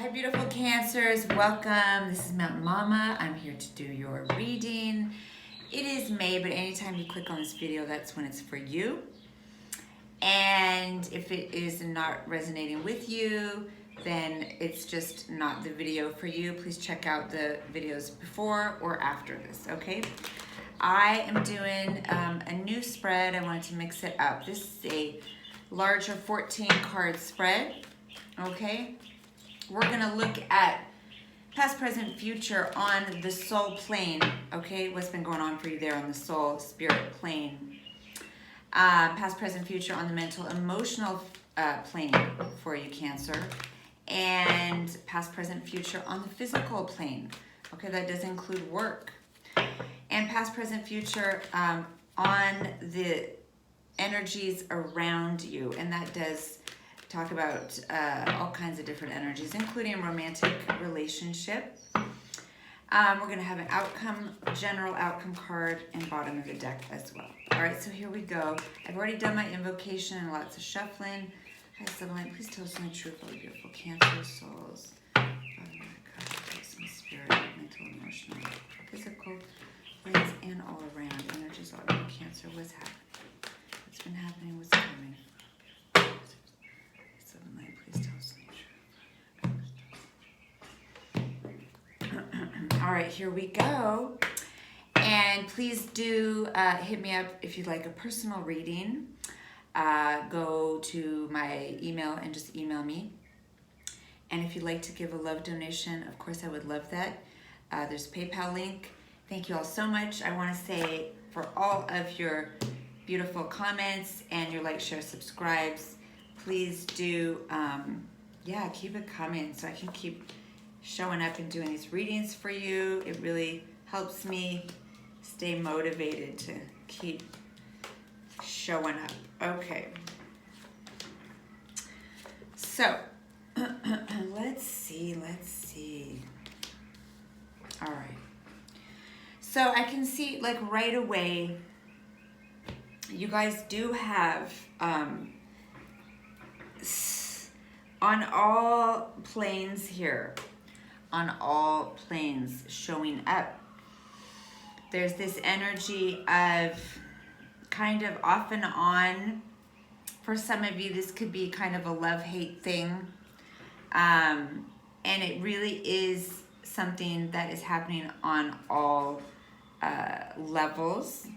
Hi beautiful Cancers, welcome. This is Mountain Mama. I'm here to do your reading. It is May, but anytime you click on this video, that's when it's for you. And if it is not resonating with you, then it's just not the video for you. Please check out the videos before or after this, okay? I am doing a new spread. I wanted to mix it up. This is a larger 14 card spread, okay? We're gonna look at past, present, future on the soul plane, okay? What's been going on for you there on the soul, spirit plane. Past, present, future on the mental, emotional plane for you, Cancer. And past, present, future on the physical plane. Okay, that does include work. And past, present, future on the energies around you. And that does talk about all kinds of different energies, including a romantic relationship. We're going to have an outcome, general outcome card, and bottom of the deck as well. All right, so here we go. I've already done my invocation and lots of shuffling. Hi, Sublime. Please tell us the truth, all beautiful Cancer souls. Bottom of the card, spirit, mental, emotional, physical, planes, and all around. Energies all around Cancer. What's happening? What's been happening? What's coming? Please tell us the truth. All right, here we go. And please do hit me up if you'd like a personal reading. Go to my email and just email me. And if you'd like to give a love donation, of course, I would love that. There's a PayPal link. Thank you all so much. I want to say for all of your beautiful comments and your like, share, subscribes, please do, keep it coming so I can keep showing up and doing these readings for you. It really helps me stay motivated to keep showing up. Okay. So, let's see. All right. So I can see like right away, you guys do have, on all planes here, on all planes showing up, there's this energy of kind of off and on. For some of you, this could be kind of a love-hate thing. And it really is something that is happening on all levels.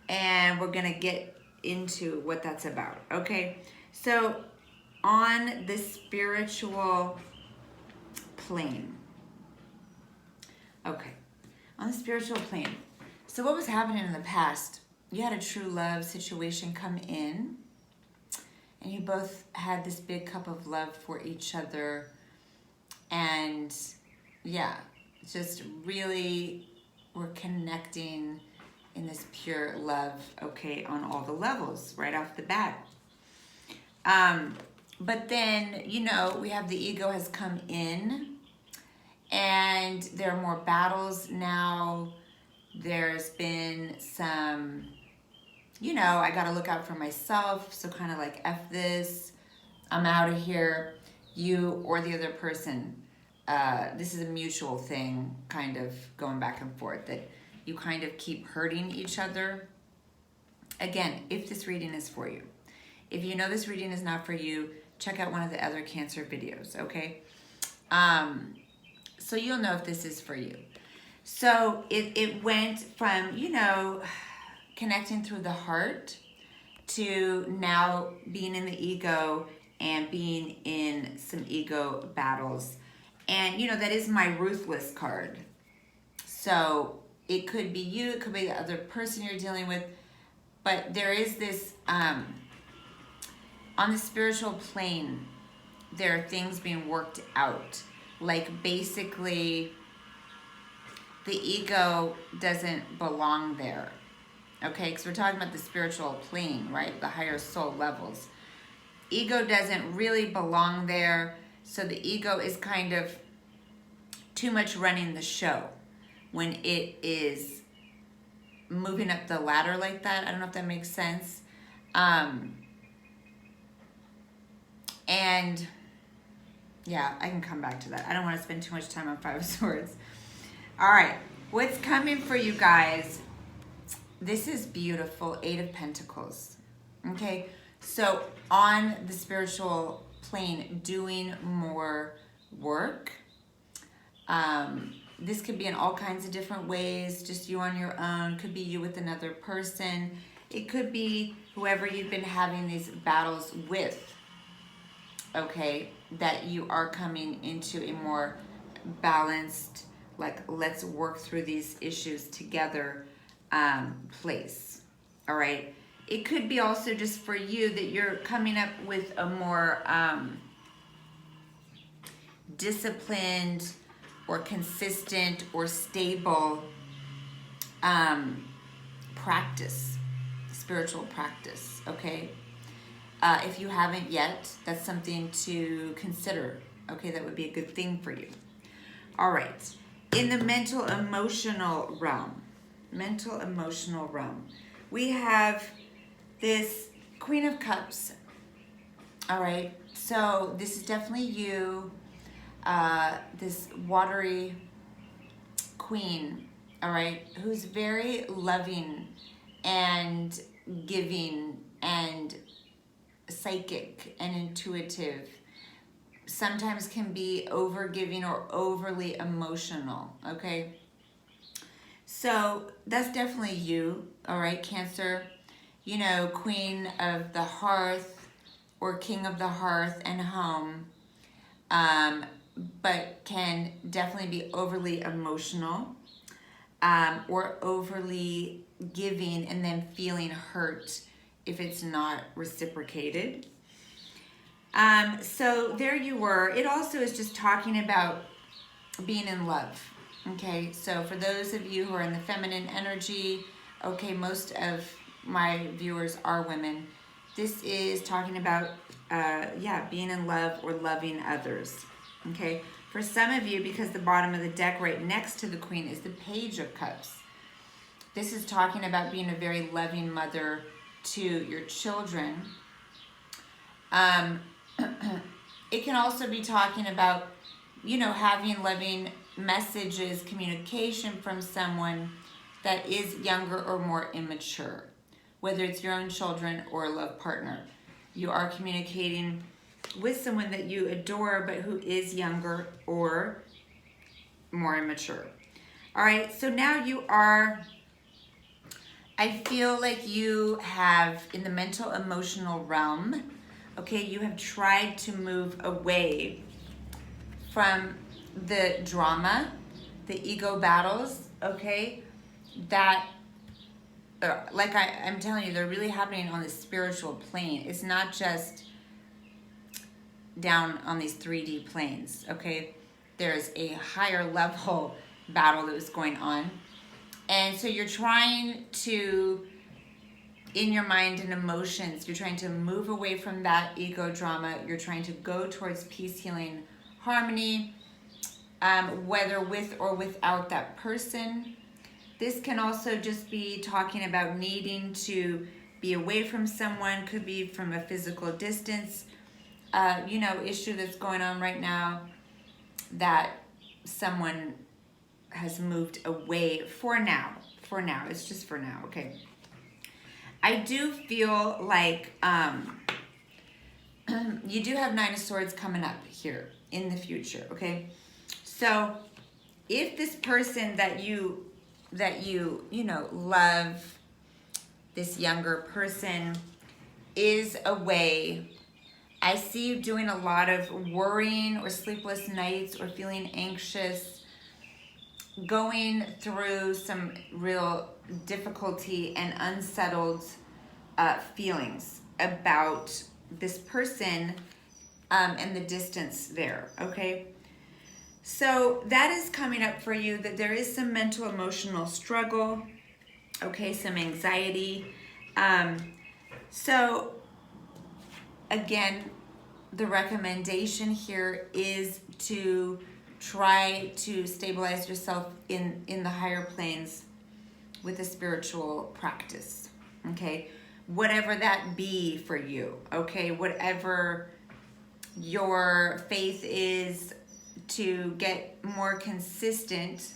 And we're gonna get into what that's about, okay? So on the spiritual plane, okay, on the spiritual plane, so what was happening in the past, you had a true love situation come in, and you both had this big cup of love for each other, and yeah, just really were connecting in this pure love, okay, on all the levels, right off the bat. But then, you know, we have the ego has come in, and there are more battles now. There's been some, you know, I got to look out for myself. So kind of like, F this, I'm out of here. You or the other person, this is a mutual thing, kind of going back and forth, that you kind of keep hurting each other. Again, if this reading is for you. If you know this reading is not for you, check out one of the other Cancer videos, okay? So you'll know if this is for you. So it went from, you know, connecting through the heart to now being in the ego and being in some ego battles. And, you know, that is my ruthless card. So it could be you, it could be the other person you're dealing with, but there is this, on the spiritual plane, there are things being worked out. Like basically, the ego doesn't belong there, okay? Because we're talking about the spiritual plane, right? The higher soul levels. Ego doesn't really belong there, so the ego is kind of too much running the show when it is moving up the ladder like that. I don't know if that makes sense. And Yeah, I can come back to that. I don't want to spend too much time on Five of Swords. All right, what's coming for you guys? This is beautiful, Eight of Pentacles. Okay, so on the spiritual plane, doing more work. This could be in all kinds of different ways, just you on your own, could be you with another person. It could be whoever you've been having these battles with, okay, that you are coming into a more balanced, like, let's work through these issues together place, all right? It could be also just for you that you're coming up with a more disciplined or consistent or stable practice, spiritual practice, okay? If you haven't yet, that's something to consider, okay? That would be a good thing for you. All right, in the mental emotional realm, we have this Queen of Cups, all right? So this is definitely you, this watery queen, all right, who's very loving and giving and psychic and intuitive. Sometimes can be over giving or overly emotional, okay? So that's definitely you, all right, Cancer. You know, Queen of the Hearth or King of the Hearth and home, but can definitely be overly emotional or overly giving and then feeling hurt if it's not reciprocated. So there you were. It also is just talking about being in love. Okay, so for those of you who are in the feminine energy, okay, most of my viewers are women. This is talking about, being in love or loving others. Okay, for some of you, because the bottom of the deck right next to the Queen is the Page of Cups. This is talking about being a very loving mother to your children. It can also be talking about, you know, having loving messages, communication from someone that is younger or more immature, whether it's your own children or a love partner. You are communicating with someone that you adore, but who is younger or more immature. All right, so now you are, I feel like you have, in the mental emotional realm, okay, you have tried to move away from the drama, the ego battles, okay, that, like I'm telling you, they're really happening on the spiritual plane. It's not just down on these 3D planes, okay? There's a higher level battle that was going on. And so you're trying to, in your mind and emotions, you're trying to move away from that ego drama. You're trying to go towards peace, healing, harmony, whether with or without that person. This can also just be talking about needing to be away from someone, could be from a physical distance, issue that's going on right now that someone has moved away for now. For now, it's just for now, okay? I do feel like you do have Nine of Swords coming up here in the future, okay? So if this person that you love, this younger person, is away, I see you doing a lot of worrying or sleepless nights or feeling anxious, going through some real difficulty and unsettled feelings about this person and the distance there, okay? So that is coming up for you, that there is some mental emotional struggle, okay, some anxiety. So again, the recommendation here is to try to stabilize yourself in the higher planes with a spiritual practice, okay? Whatever that be for you, okay? Whatever your faith is to get more consistent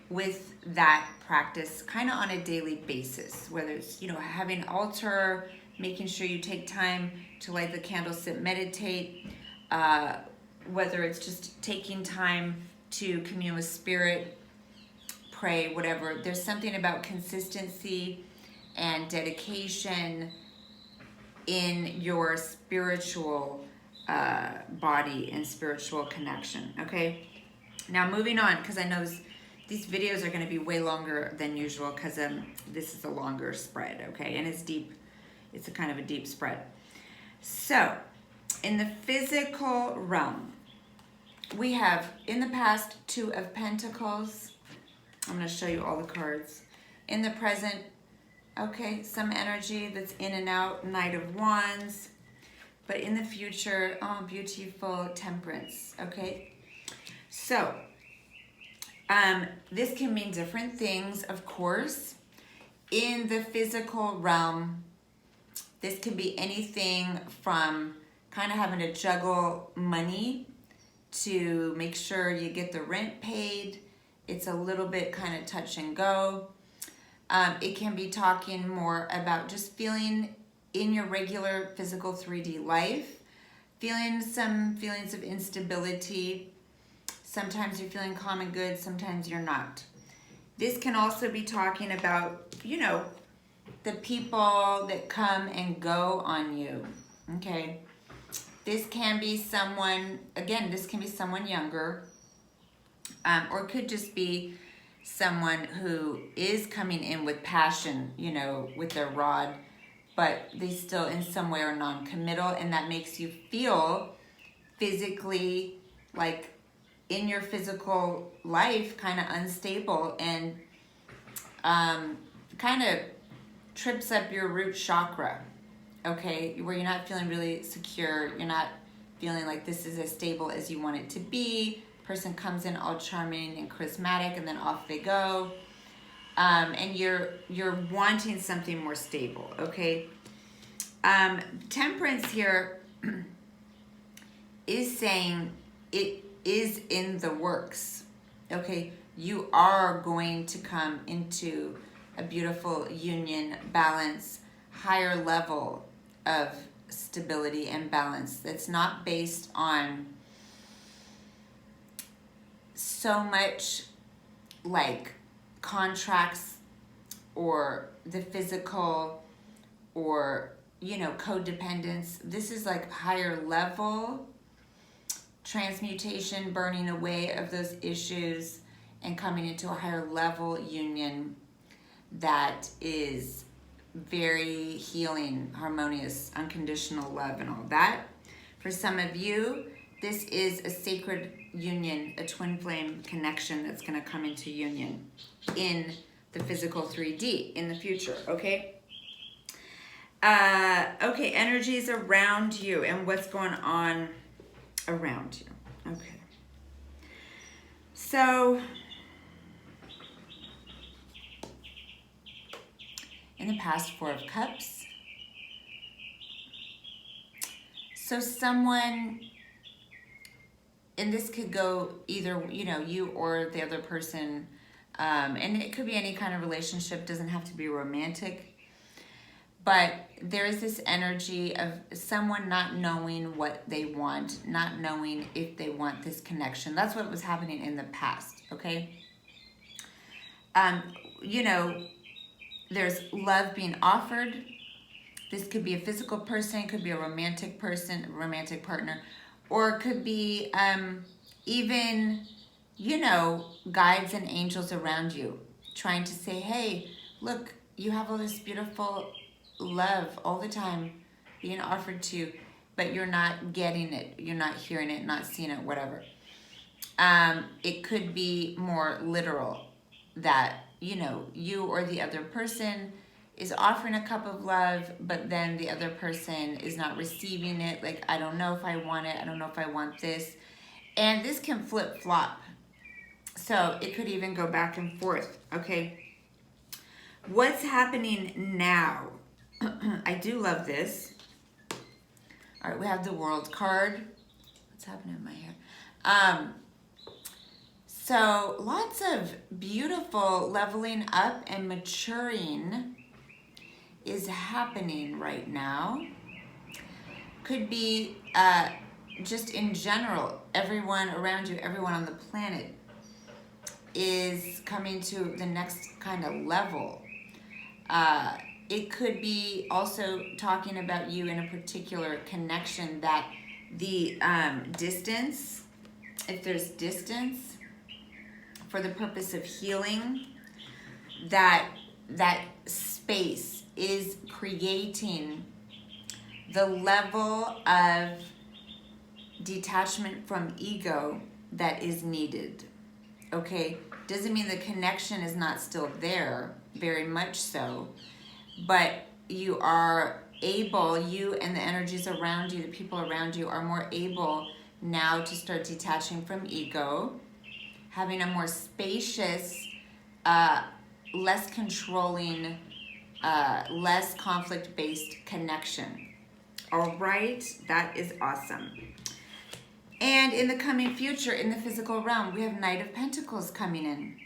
with that practice kind of on a daily basis, whether it's, having altar, making sure you take time to light the candle, sit, meditate, whether it's just taking time to commune with spirit, pray, whatever. There's something about consistency and dedication in your spiritual body and spiritual connection, okay? Now moving on, because I know these videos are going to be way longer than usual because this is a longer spread, okay? And it's deep. It's a kind of a deep spread. So, in the physical realm, we have, in the past, 2 of Pentacles. I'm going to show you all the cards. In the present, okay, some energy that's in and out, Knight of Wands. But in the future, oh, beautiful Temperance, okay? So, this can mean different things, of course. In the physical realm, this can be anything from kind of having to juggle money to make sure you get the rent paid. It's a little bit kind of touch and go. It can be talking more about just feeling in your regular physical 3D life, feeling some feelings of instability. Sometimes you're feeling calm and good, sometimes you're not. This can also be talking about, the people that come and go on you, okay? This can be someone, again, this can be someone younger, or it could just be someone who is coming in with passion, with their rod, but they still in some way are non-committal, and that makes you feel physically, like in your physical life, kind of unstable, and kind of trips up your root chakra, okay, where you're not feeling really secure, you're not feeling like this is as stable as you want it to be. Person comes in all charming and charismatic, and then off they go, and you're wanting something more stable, okay? Temperance here is saying it is in the works, okay? You are going to come into a beautiful union, balance, higher level of stability and balance that's not based on so much like contracts or the physical or, codependence. This is like higher level transmutation, burning away of those issues and coming into a higher level union that is very healing, harmonious, unconditional love and all that. For some of you, this is a sacred union, a twin flame connection that's going to come into union in the physical 3D in the future, okay? Okay, energies around you and what's going on around you. Okay. So, in the past, 4 of Cups. So someone, and this could go either, you or the other person, and it could be any kind of relationship, doesn't have to be romantic, but there is this energy of someone not knowing what they want, not knowing if they want this connection. That's what was happening in the past, okay? There's love being offered. This could be a physical person, could be a romantic person, romantic partner, or it could be even, guides and angels around you trying to say, hey, look, you have all this beautiful love all the time being offered to you, but you're not getting it, you're not hearing it, not seeing it, whatever. It could be more literal that, you or the other person is offering a cup of love, but then the other person is not receiving it. Like, I don't know if I want it. I don't know if I want this. And this can flip-flop. So it could even go back and forth, okay? What's happening now? I do love this. All right, we have the World card. What's happening in my hair? So lots of beautiful leveling up and maturing is happening right now. Could be just in general, everyone around you, everyone on the planet is coming to the next kind of level. It could be also talking about you in a particular connection that the distance, if there's distance for the purpose of healing, that space is creating the level of detachment from ego that is needed. Okay, doesn't mean the connection is not still there, very much so, but you are able, you and the energies around you, the people around you are more able now to start detaching from ego, having a more spacious, less controlling, less conflict-based connection. All right, that is awesome. And in the coming future, in the physical realm, we have Knight of Pentacles coming in.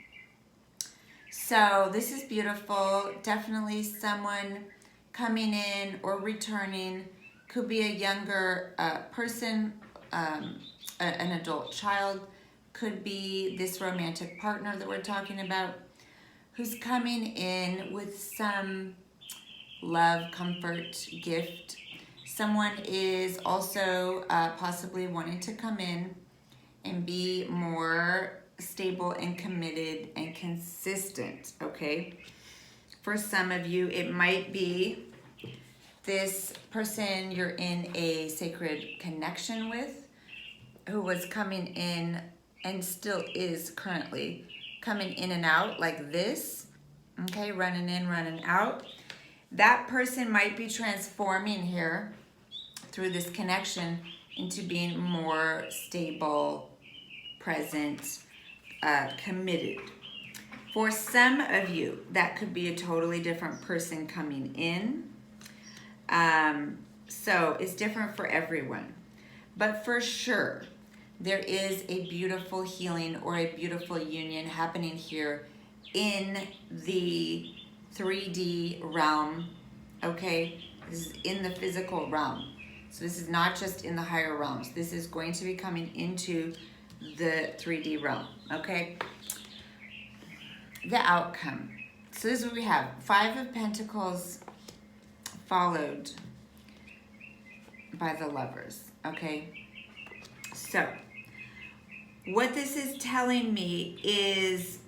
So this is beautiful. Definitely someone coming in or returning. Could be a younger person, an adult child. Could be this romantic partner that we're talking about, who's coming in with some love, comfort, gift. Someone is also possibly wanting to come in and be more stable and committed and consistent, okay? For some of you, it might be this person you're in a sacred connection with, who was coming in and still is currently coming in and out like this, okay? Running in, running out. That person might be transforming here through this connection into being more stable, present, committed. For some of you, that could be a totally different person coming in. So it's different for everyone. But for sure, there is a beautiful healing or a beautiful union happening here in the 3D realm, okay? This is in the physical realm. So this is not just in the higher realms. This is going to be coming into the 3D realm, okay? The outcome. So this is what we have. 5 of Pentacles followed by the Lovers, okay? So what this is telling me is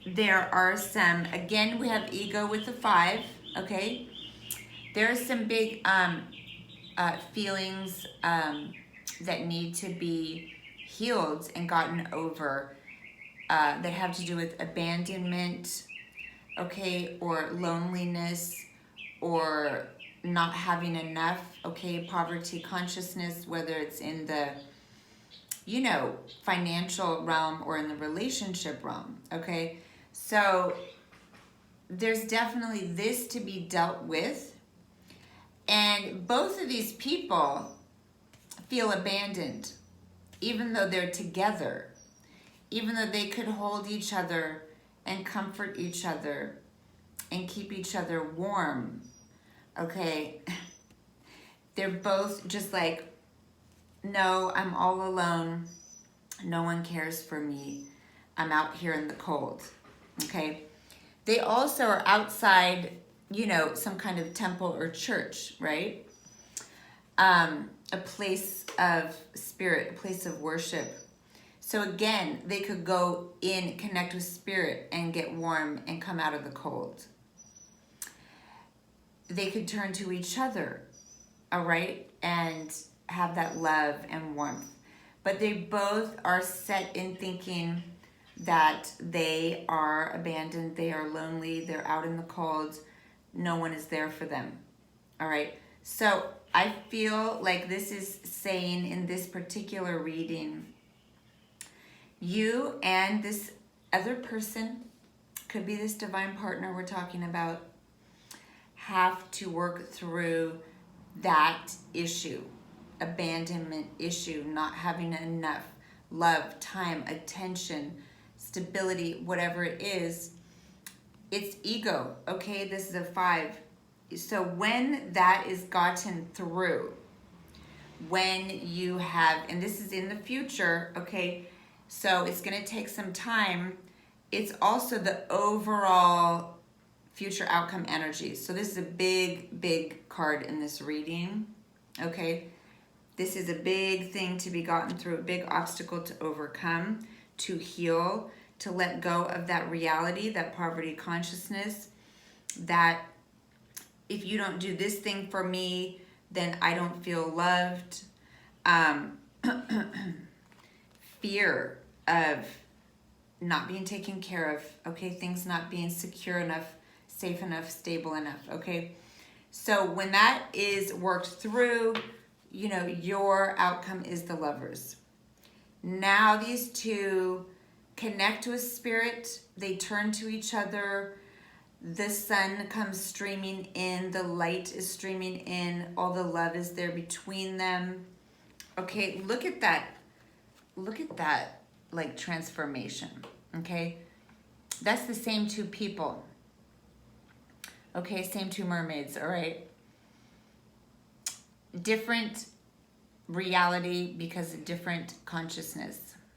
there are some, again, we have ego with the 5, okay? There are some big feelings that need to be healed and gotten over that have to do with abandonment, okay, or loneliness, or not having enough, okay, poverty consciousness, whether it's in the, you know, financial realm or in the relationship realm, okay? So there's definitely this to be dealt with. And both of these people feel abandoned, even though they're together, even though they could hold each other and comfort each other and keep each other warm, okay? They're both just like, no, I'm all alone. No one cares for me. I'm out here in the cold, okay? They also are outside, you know, some kind of temple or church, right? A place of spirit, a place of worship. So again, they could go in, connect with spirit and get warm and come out of the cold. They could turn to each other, all right? And have that love and warmth. But they both are set in thinking that they are abandoned, they are lonely, they're out in the cold, no one is there for them, all right? So I feel like this is saying in this particular reading, you and this other person, could be this divine partner we're talking about, have to work through that issue abandonment issue, not having enough love, time, attention, stability, whatever it is, it's ego, okay? This is a 5. So when that is gotten through, when you have, and this is in the future, okay, so it's going to take some time. It's also the overall future outcome energy. So this is a big card in this reading, okay? This is a big thing to be gotten through, a big obstacle to overcome, to heal, to let go of that reality, that poverty consciousness, that if you don't do this thing for me, then I don't feel loved. Fear of not being taken care of, okay? Things not being secure enough, safe enough, stable enough, okay? So when that is worked through, you know, your outcome is the Lovers. Now these two connect with spirit, they turn to each other, the sun comes streaming in, the light is streaming in, all the love is there between them. Okay, look at that like transformation, okay? That's the same two people. Okay, same two mermaids, all right? Different reality because of different consciousness.